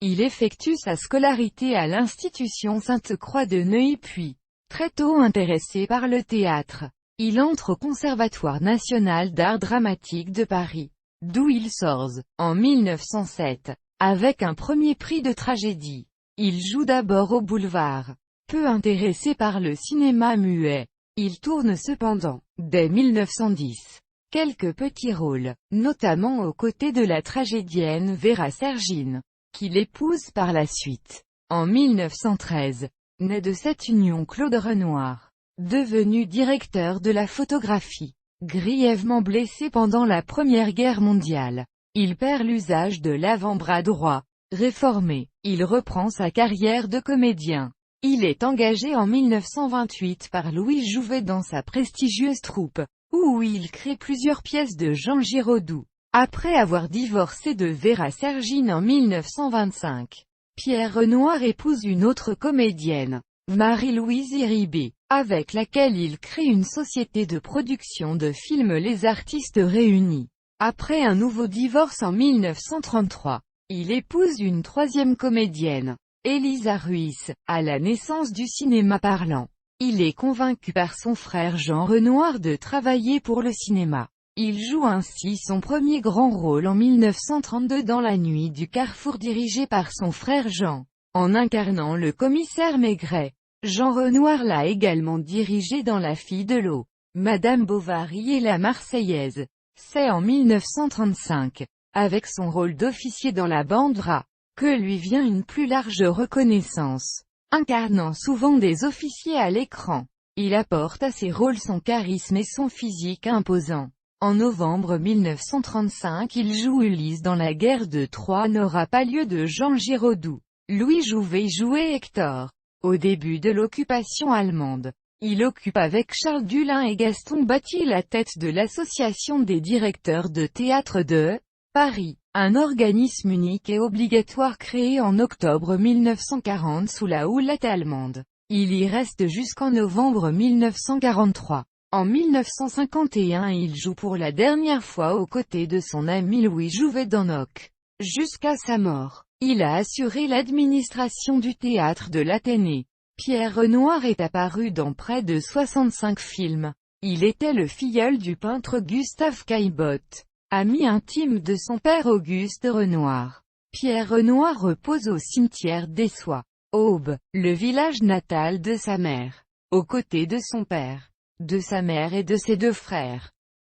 Il effectue sa scolarité à l'institution Sainte-Croix de Neuilly puis, très tôt intéressé par le théâtre, il entre au Conservatoire national d'art dramatique de Paris, d'où il sort, en 1907, avec un premier prix de tragédie. Il joue d'abord au boulevard. Peu intéressé par le cinéma muet, il tourne cependant, dès 1910, quelques petits rôles, notamment aux côtés de la tragédienne Vera Sergine, qu'il épouse par la suite. En 1913, naît de cette union Claude Renoir, devenu directeur de la photographie. Grièvement blessé pendant la Première Guerre mondiale, il perd l'usage de l'avant-bras droit. Réformé, il reprend sa carrière de comédien. Il est engagé en 1928 par Louis Jouvet dans sa prestigieuse troupe, où il crée plusieurs pièces de Jean Giraudoux. Après avoir divorcé de Vera Sergine en 1925, Pierre Renoir épouse une autre comédienne, Marie-Louise Iribé, avec laquelle il crée une société de production de films Les Artistes Réunis. Après un nouveau divorce en 1933, il épouse une troisième comédienne, Élisa Ruiz, à la naissance du cinéma parlant. Il est convaincu par son frère Jean Renoir de travailler pour le cinéma. Il joue ainsi son premier grand rôle en 1932 dans La Nuit du Carrefour dirigé par son frère Jean, en incarnant le commissaire Maigret. Jean Renoir l'a également dirigé dans La Fille de l'eau, Madame Bovary et La Marseillaise. C'est en 1935, avec son rôle d'officier dans la bande Ra, que lui vient une plus large reconnaissance. Incarnant souvent des officiers à l'écran, il apporte à ses rôles son charisme et son physique imposant. En novembre 1935 il joue Ulysse dans La guerre de Troie n'aura pas lieu de Jean Giraudoux. Louis Jouvet jouait Hector. Au début de l'occupation allemande, il occupe avec Charles Dulin et Gaston Batty la tête de l'Association des directeurs de théâtre de Paris, un organisme unique et obligatoire créé en octobre 1940 sous la houlette allemande. Il y reste jusqu'en novembre 1943. En 1951 il joue pour la dernière fois aux côtés de son ami Louis Jouvet dans Nock. Jusqu'à sa mort, il a assuré l'administration du théâtre de l'Athénée. Pierre Renoir est apparu dans près de 65 films. Il était le filleul du peintre Gustave Caillebotte, ami intime de son père Auguste Renoir. Pierre Renoir repose au cimetière d'Essoix, Aube, le village natal de sa mère, aux côtés de son père, de sa mère et de ses deux frères.